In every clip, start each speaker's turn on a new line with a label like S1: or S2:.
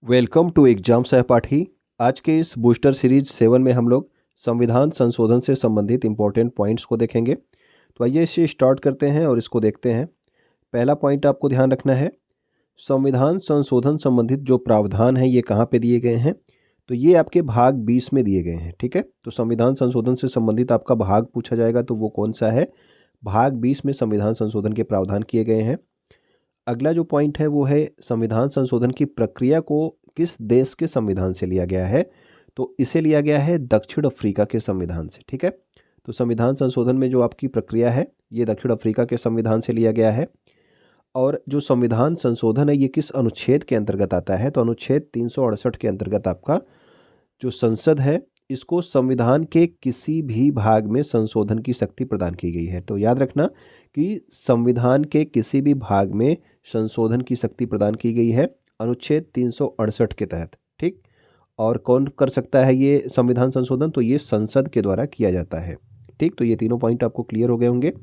S1: Welcome to exam सहपाठी। आज के इस बूस्टर सीरीज 7 में हम लोग संविधान संशोधन से संबंधित इंपॉर्टेंट पॉइंट्स को देखेंगे। तो आइए इसे स्टार्ट करते हैं और इसको देखते हैं। पहला पॉइंट आपको ध्यान रखना है, संविधान संशोधन संबंधित जो प्रावधान है ये कहाँ पे दिए गए हैं। तो ये आपके भाग 20 में दिए गए हैं। ठीक है, तो संविधान संशोधन से संबंधित आपका भाग पूछा जाएगा तो वो कौन सा है, भाग 20 में संविधान संशोधन के प्रावधान किए गए हैं। अगला जो पॉइंट है वो है संविधान संशोधन की प्रक्रिया को किस देश के संविधान से लिया गया है। तो इसे लिया गया है दक्षिण अफ्रीका के संविधान से। ठीक है, तो संविधान संशोधन में जो आपकी प्रक्रिया है ये दक्षिण अफ्रीका के संविधान से लिया गया है। और जो संविधान संशोधन है ये किस अनुच्छेद के अंतर्गत आता है, तो अनुच्छेद 368 के अंतर्गत आपका जो संसद है इसको संविधान के किसी भी भाग में संशोधन की शक्ति प्रदान की गई है। तो याद रखना कि संविधान के किसी भी भाग में संशोधन की शक्ति प्रदान की गई है अनुच्छेद 368 के तहत। ठीक, और कौन कर सकता है ये संविधान संशोधन, तो ये संसद के द्वारा किया जाता है। ठीक, तो ये तीनों पॉइंट आपको क्लियर हो गए होंगे।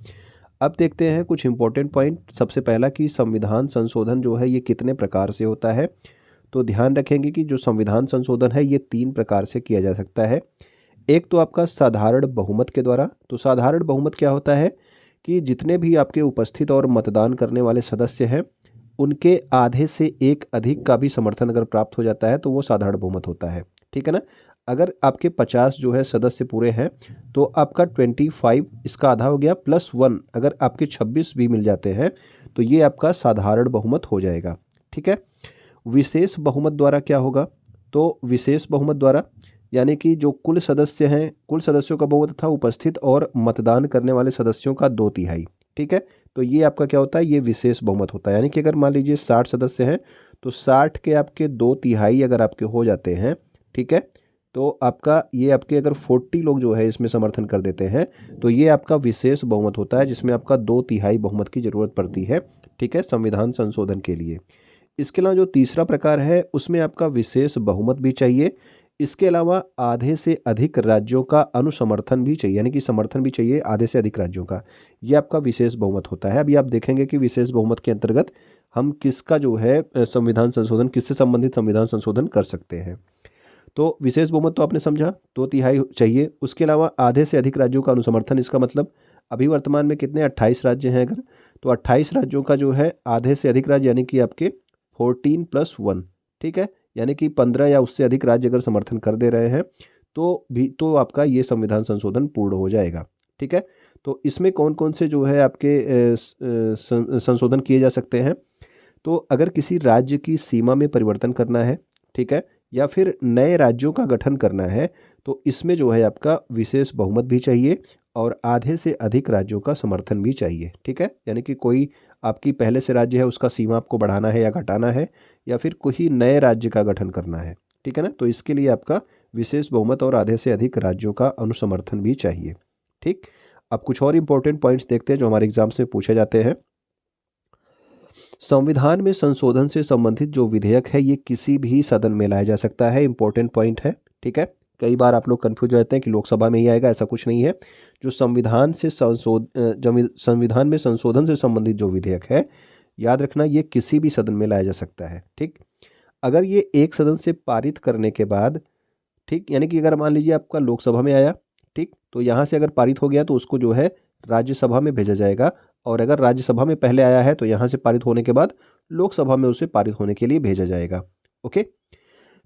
S1: अब देखते हैं कुछ इंपॉर्टेंट पॉइंट। सबसे पहला कि संविधान संशोधन जो है ये कितने प्रकार से होता है। तो ध्यान रखेंगे कि जो संविधान संशोधन है ये 3 प्रकार से किया जा सकता है। एक तो आपका साधारण बहुमत के द्वारा। तो साधारण बहुमत क्या होता है कि जितने भी आपके उपस्थित और मतदान करने वाले सदस्य हैं उनके आधे से एक अधिक का भी समर्थन अगर प्राप्त हो जाता है तो वो साधारण बहुमत होता है। ठीक है ना, अगर आपके 50 जो है सदस्य पूरे हैं तो आपका 25 इसका आधा हो गया प्लस 1 अगर आपके 26 भी मिल जाते हैं तो ये आपका साधारण बहुमत हो जाएगा। ठीक है, विशेष बहुमत द्वारा क्या होगा, तो विशेष बहुमत द्वारा यानी कि जो कुल सदस्य हैं, कुल सदस्यों का बहुमत था उपस्थित और मतदान करने वाले सदस्यों का 2/3। ठीक है, तो ये आपका क्या होता है, ये विशेष बहुमत होता है। यानी कि अगर मान लीजिए 60 सदस्य हैं तो 60 के आपके 2/3 अगर आपके हो जाते हैं, ठीक है, तो आपका ये आपके अगर 40 लोग जो है इसमें समर्थन कर देते हैं तो ये आपका विशेष बहुमत होता है जिसमें आपका 2/3 बहुमत की ज़रूरत पड़ती है। ठीक है, संविधान संशोधन के लिए। इसके अलावा जो तीसरा प्रकार है उसमें आपका विशेष बहुमत भी चाहिए। इसके अलावा आधे से अधिक राज्यों का अनुसमर्थन भी चाहिए, यानी कि समर्थन भी चाहिए आधे से अधिक राज्यों का। ये आपका विशेष बहुमत होता है। अभी आप देखेंगे कि विशेष बहुमत के अंतर्गत हम किसका जो है संविधान संशोधन, किससे संबंधित संविधान संशोधन कर सकते हैं। तो विशेष बहुमत तो आपने समझा, 2/3 चाहिए। उसके अलावा आधे से अधिक राज्यों का अनुसमर्थन, इसका मतलब अभी वर्तमान में कितने 28 राज्य हैं अगर, तो 28 राज्यों का जो है आधे से अधिक राज्य यानी कि आपके 14 + 1। ठीक है, यानी कि 15 या उससे अधिक राज्य अगर समर्थन कर दे रहे हैं तो आपका ये संविधान संशोधन पूर्ण हो जाएगा। ठीक है, तो इसमें कौन कौन से जो है आपके संशोधन किए जा सकते हैं, तो अगर किसी राज्य की सीमा में परिवर्तन करना है, ठीक है, या फिर नए राज्यों का गठन करना है तो इसमें जो है आपका विशेष बहुमत भी चाहिए और आधे से अधिक राज्यों का समर्थन भी चाहिए। ठीक है, यानी कि कोई आपकी पहले से राज्य है उसका सीमा आपको बढ़ाना है या घटाना है या फिर कोई नए राज्य का गठन करना है। ठीक है ना, तो इसके लिए आपका विशेष बहुमत और आधे से अधिक राज्यों का अनुसमर्थन भी चाहिए। ठीक, अब कुछ और इंपॉर्टेंट पॉइंट्स देखते हैं जो हमारे एग्जाम्स में पूछे जाते हैं। संविधान में संशोधन से संबंधित जो विधेयक है ये किसी भी सदन में लाया जा सकता है। इंपॉर्टेंट पॉइंट है। ठीक है, कई बार आप लोग कंफ्यूज हो जाते हैं कि लोकसभा में ही आएगा, ऐसा कुछ नहीं है। जो संविधान में संशोधन से संबंधित जो विधेयक है, याद रखना ये किसी भी सदन में लाया जा सकता है। ठीक, अगर ये एक सदन से पारित करने के बाद, ठीक, यानी कि अगर मान लीजिए आपका लोकसभा में आया, ठीक, तो यहाँ से अगर पारित हो गया तो उसको जो है राज्यसभा में भेजा जाएगा और अगर राज्यसभा में पहले आया है तो यहाँ से पारित होने के बाद लोकसभा में उसे पारित होने के लिए भेजा जाएगा। ओके,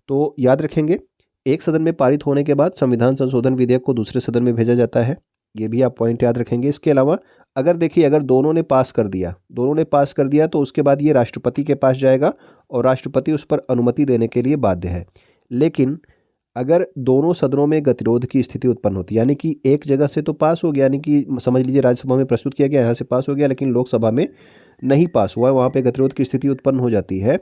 S1: तो याद रखेंगे एक सदन में पारित होने के बाद संविधान संशोधन विधेयक को दूसरे सदन में भेजा जाता है। ये भी आप पॉइंट याद रखेंगे। इसके अलावा अगर देखिए अगर दोनों ने पास कर दिया तो उसके बाद ये राष्ट्रपति के पास जाएगा और राष्ट्रपति उस पर अनुमति देने के लिए बाध्य है। लेकिन अगर दोनों सदनों में गतिरोध की स्थिति उत्पन्न होती है, यानी कि एक जगह से तो पास हो गया, यानी कि समझ लीजिए राज्यसभा में प्रस्तुत किया गया, यहाँ से पास हो गया, लेकिन लोकसभा में नहीं पास हुआ, वहाँ पे गतिरोध की स्थिति उत्पन्न हो जाती है,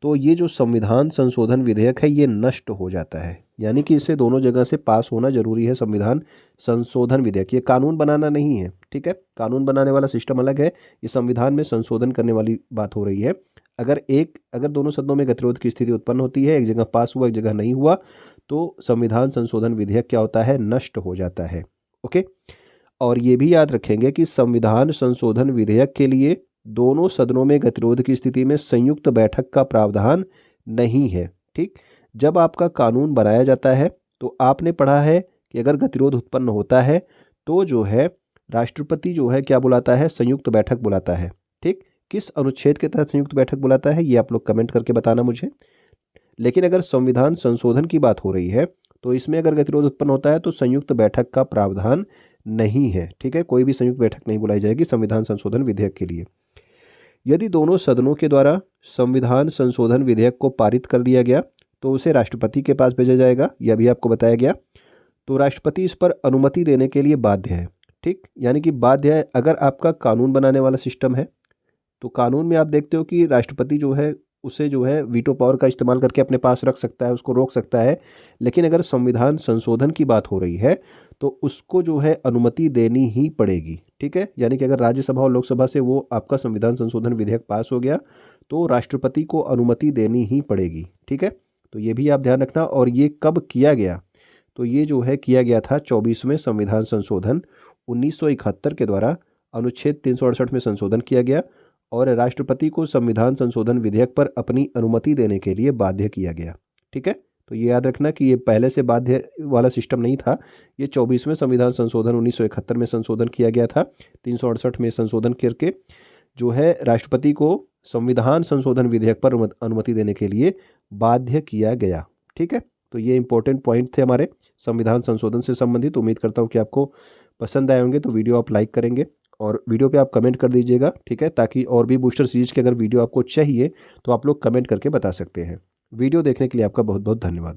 S1: तो ये जो संविधान संशोधन विधेयक है ये नष्ट हो जाता है। यानी कि इसे दोनों जगह से पास होना जरूरी है। संविधान संशोधन विधेयक, ये कानून बनाना नहीं है। ठीक है, कानून बनाने वाला सिस्टम अलग है, ये संविधान में संशोधन करने वाली बात हो रही है। अगर दोनों सदनों में गतिरोध की स्थिति उत्पन्न होती है, एक जगह पास हुआ एक जगह नहीं हुआ, तो संविधान संशोधन विधेयक क्या होता है, नष्ट हो जाता है। ओके, और ये भी याद रखेंगे कि संविधान संशोधन विधेयक के लिए दोनों सदनों में गतिरोध की स्थिति में संयुक्त बैठक का प्रावधान नहीं है। ठीक, जब आपका कानून बनाया जाता है तो आपने पढ़ा है कि अगर गतिरोध उत्पन्न होता है तो जो है राष्ट्रपति जो है क्या बुलाता है, संयुक्त बैठक बुलाता है। ठीक, किस अनुच्छेद के तहत संयुक्त बैठक बुलाता है ये आप लोग कमेंट करके बताना मुझे। लेकिन अगर संविधान संशोधन की बात हो रही है तो इसमें अगर गतिरोध उत्पन्न होता है तो संयुक्त बैठक का प्रावधान नहीं है। ठीक है, कोई भी संयुक्त बैठक नहीं बुलाई जाएगी संविधान संशोधन विधेयक के लिए। यदि दोनों सदनों के द्वारा संविधान संशोधन विधेयक को पारित कर दिया गया तो उसे राष्ट्रपति के पास भेजा जाएगा, यह भी आपको बताया गया। तो राष्ट्रपति इस पर अनुमति देने के लिए बाध्य है। ठीक, यानी कि बाध्य है। अगर आपका कानून बनाने वाला सिस्टम है तो कानून में आप देखते हो कि राष्ट्रपति जो है उसे जो है वीटो पावर का इस्तेमाल करके अपने पास रख सकता है, उसको रोक सकता है। लेकिन अगर संविधान संशोधन की बात हो रही है तो उसको जो है अनुमति देनी ही पड़ेगी। ठीक है, यानी कि अगर राज्यसभा और लोकसभा से वो आपका संविधान संशोधन विधेयक पास हो गया तो राष्ट्रपति को अनुमति देनी ही पड़ेगी। ठीक है, तो ये भी आप ध्यान रखना। और ये कब किया गया, तो ये जो है किया गया था 24वें संविधान संशोधन 1971 के द्वारा अनुच्छेद 368 में संशोधन किया गया और राष्ट्रपति को संविधान संशोधन विधेयक पर अपनी अनुमति देने के लिए बाध्य किया गया। ठीक है, तो ये याद रखना कि ये पहले से बाध्य वाला सिस्टम नहीं था, ये 24वें संविधान संशोधन 1971 में संशोधन किया गया था। 368 में संशोधन करके जो है राष्ट्रपति को संविधान संशोधन विधेयक पर अनुमति देने के लिए बाध्य किया गया। ठीक है, तो ये इंपॉर्टेंट पॉइंट थे हमारे संविधान संशोधन से संबंधित। उम्मीद करता हूँ कि आपको पसंद आए होंगे, तो वीडियो आप लाइक करेंगे और वीडियो पे आप कमेंट कर दीजिएगा। ठीक है, ताकि और भी बूस्टर सीरीज के अगर वीडियो आपको चाहिए तो आप लोग कमेंट करके बता सकते हैं। वीडियो देखने के लिए आपका बहुत बहुत धन्यवाद।